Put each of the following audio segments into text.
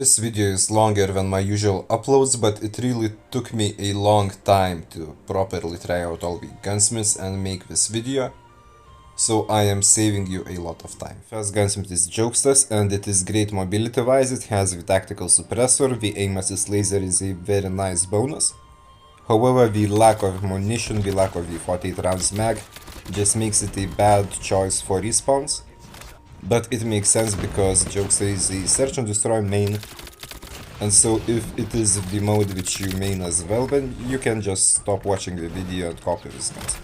This video is longer than my usual uploads, but it really took me a long time to properly try out all the gunsmiths and make this video, so I am saving you a lot of time. First gunsmith is Jokesta, and it is great mobility wise. It has the tactical suppressor, the aim assist laser is a very nice bonus. However, the lack of ammunition, the lack of the 48 rounds mag just makes it a bad choice for respawns. But it makes sense because Jokesta is a search and destroy main, and so if it is the mode which you main as well, then you can just stop watching the video and copy this guns.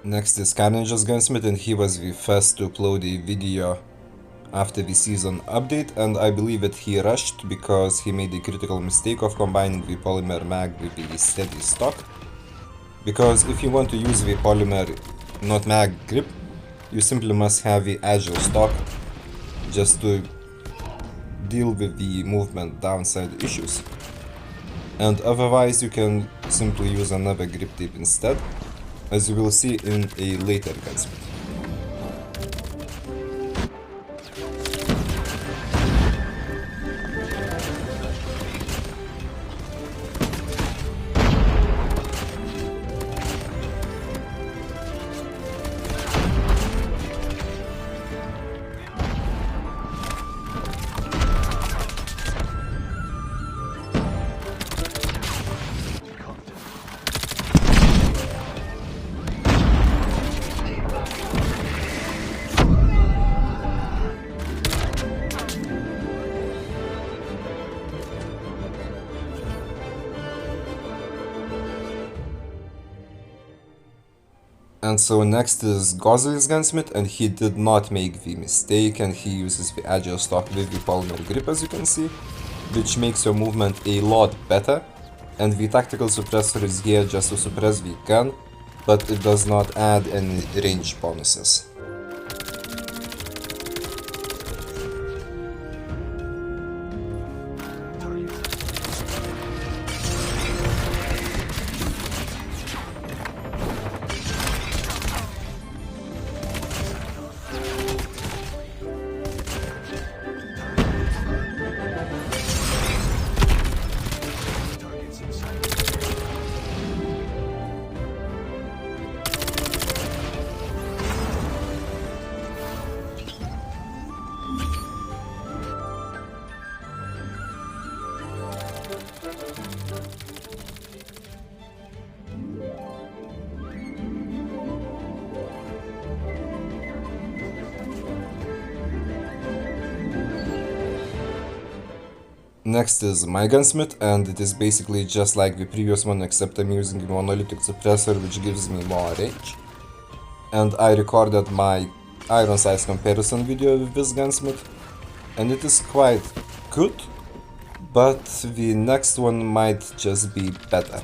Next is Carnage's gunsmith, and he was the first to upload a video after the season update, and I believe that he rushed because he made the critical mistake of combining the polymer mag with the steady stock. Because if you want to use the polymer not mag grip, you simply must have the agile stock just to deal with the movement downside issues. And otherwise you can simply use another grip tape instead, as you will see in a later gunsmith. And so next is Godzly's gunsmith, and he did not make the mistake, and he uses the agile stock with the polymer grip, as you can see, which makes your movement a lot better. And the tactical suppressor is here just to suppress the gun, but it does not add any range bonuses. Next is my gunsmith, and it is basically just like the previous one, except I'm using a monolithic suppressor which gives me more range. And I recorded my iron size comparison video with this gunsmith, and it is quite good, but the next one might just be better.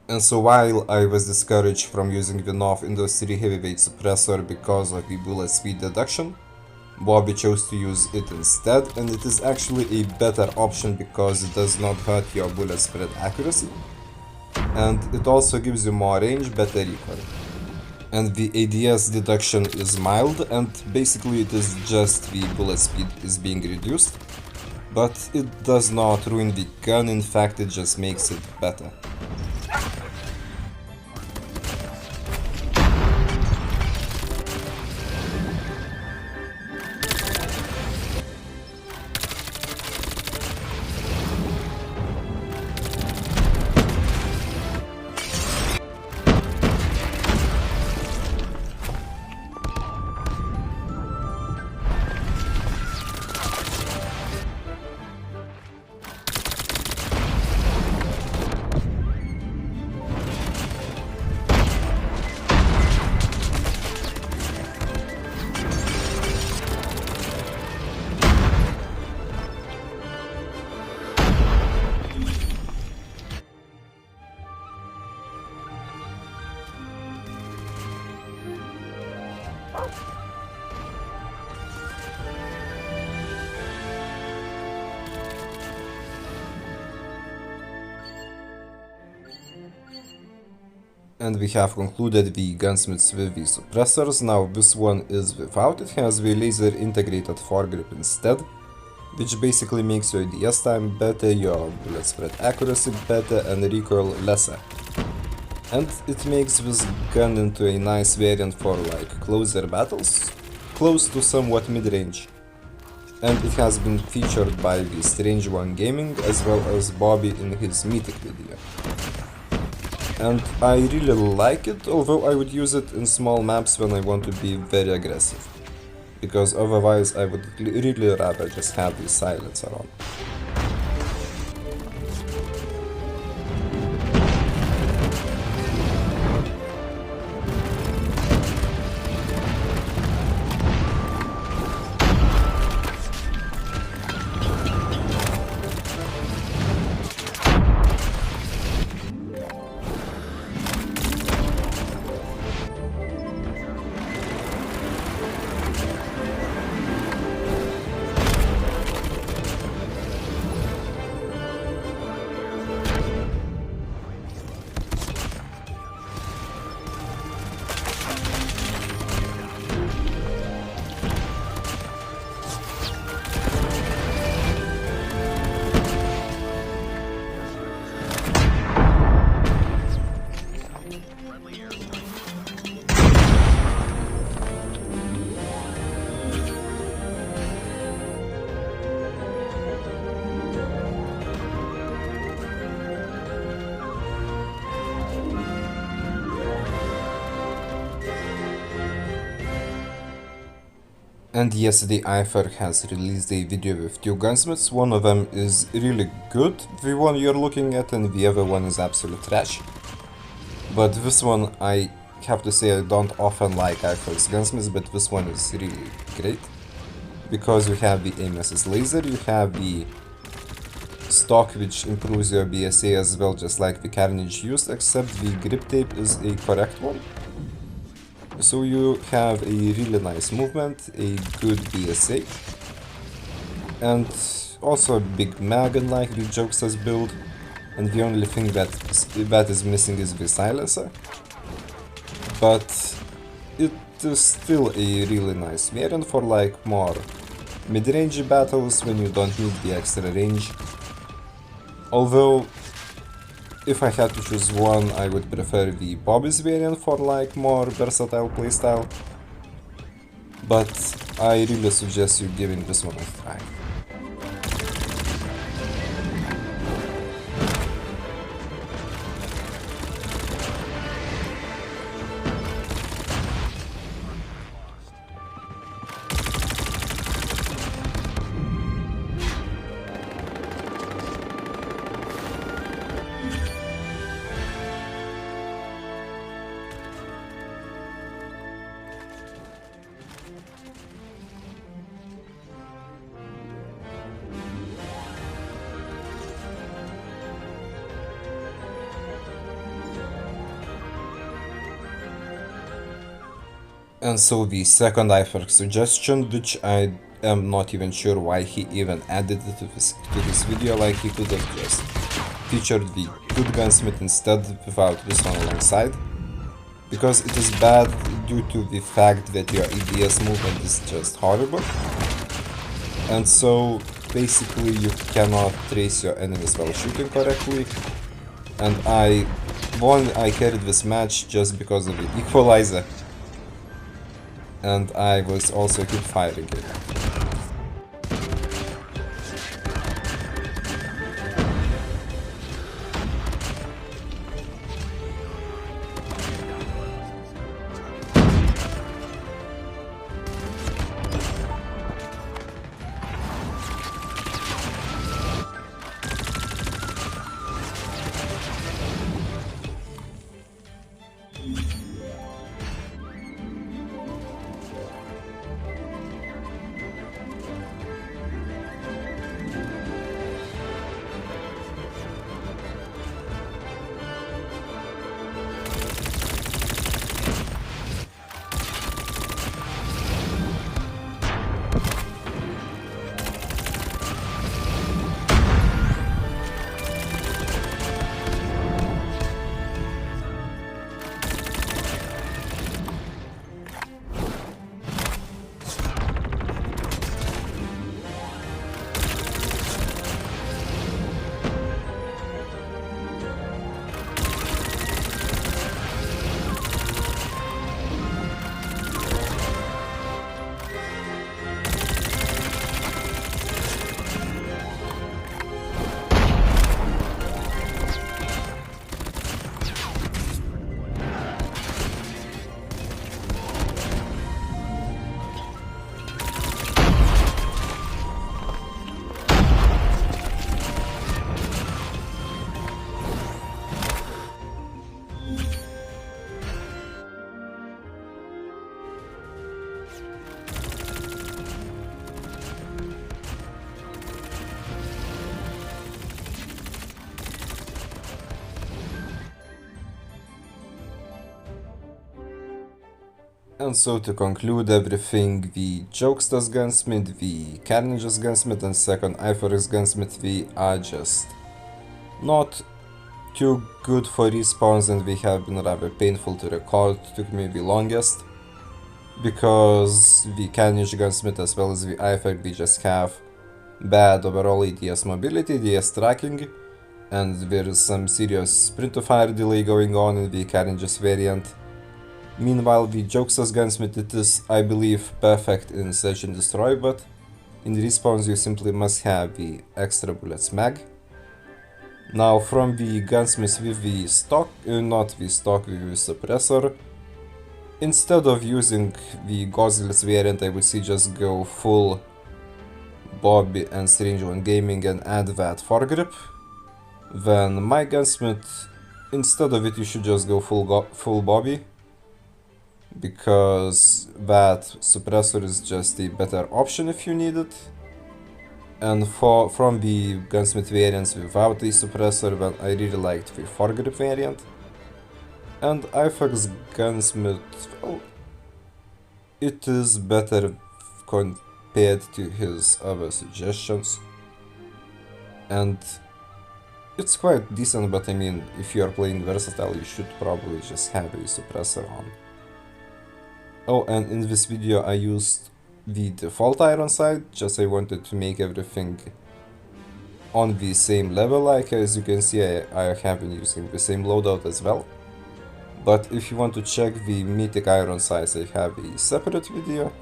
And so while I was discouraged from using the North Industry Heavyweight Suppressor because of the bullet speed reduction, Bobby chose to use it instead, and it is actually a better option because it does not hurt your bullet spread accuracy. and it also gives you more range, better recoil. And the ADS deduction is mild, and basically it is just the bullet speed is being reduced, but it does not ruin the gun, in fact it just makes it better. And we have concluded the Gunsmiths with the suppressors. Now this one is without, it has the laser integrated foregrip instead, which basically makes your ADS time better, your bullet spread accuracy better, and recoil lesser. And it makes this gun into a nice variant for like closer battles, close to somewhat mid-range. And it has been featured by the Strange One Gaming as well as Bobby in his Mythic video. And I really like it, although I would use it in small maps when I want to be very aggressive, because otherwise I would really rather just have the silencer on. And yesterday iFerg has released a video with two gunsmiths. One of them is really good, the one you're looking at, and the other one is absolute trash. But this one, I have to say, I don't often like iFerg's gunsmiths, but this one is really great. Because you have the aim assist laser, you have the stock which improves your BSA as well, just like the Carnage used, except the grip tape is a correct one. So you have a really nice movement, a good BSA, and also a big mag unlike the Jokesta's build, and the only thing that is missing is the silencer. But it is still a really nice variant for like more mid-range battles when you don't need the extra range. Although, if I had to choose one, I would prefer the Bobby's variant for like more versatile playstyle, but I really suggest you giving this one a try. And so the second iFerg suggestion, which I am not even sure why he even added it to his video, like he could have just featured the good gunsmith instead without this one alongside, because it is bad due to the fact that your EDS movement is just horrible, and so basically you cannot trace your enemies while shooting correctly, and I carried this match just because of the equalizer, and I was also keep firing it. And so to conclude everything, the Jokesta's Gunsmith, the Carnage's Gunsmith and second iFerg's Gunsmith, we are just not too good for respawns, and we have been rather painful to record. It took me the longest, because the Carnage Gunsmith as well as the iFerg, we just have bad overall ADS mobility, ADS tracking, and there is some serious sprint to fire delay going on in the Carnage's variant. Meanwhile, the Jokesta's Gunsmith, it is, I believe, perfect in search and destroy, but in respawns you simply must have the extra bullets mag. Now from the Gunsmith with the stock, not the stock, with the suppressor, instead of using the Godzly's variant, I would say just go full Bobby and Strange One Gaming and add that foregrip. Then my Gunsmith, instead of it you should just go full Bobby, because that suppressor is just a better option if you need it. And from the Gunsmith variants without the suppressor, well, I really liked the foregrip variant. And iFerg's Gunsmith, well, it is better compared to his other suggestions. And it's quite decent, but I mean, if you are playing versatile, you should probably just have a suppressor on. Oh, and in this video I used the default iron sight, just I wanted to make everything on the same level. Like as you can see, I have been using the same loadout as well. But if you want to check the Mythic iron sights, I have a separate video.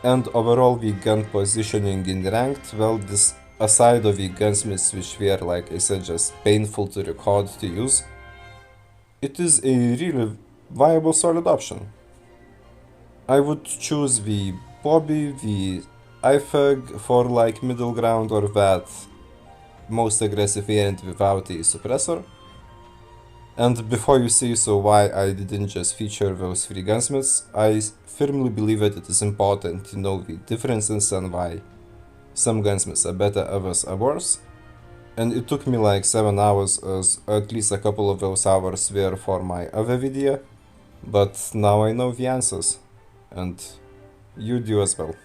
And overall the gun positioning in ranked, well, this aside of the gunsmiths which were, like I said, just painful to record to use, it is a really viable solid option. I would choose the Bobby, the iFerg for like middle ground, or that most aggressive variant without a suppressor. And before you say so why I didn't just feature those three gunsmiths, I firmly believe that it is important to know the differences and why some gunsmiths are better, others are worse. And it took me like 7 hours, as at least a couple of those hours were for my other video. But now I know the answers, and you do as well.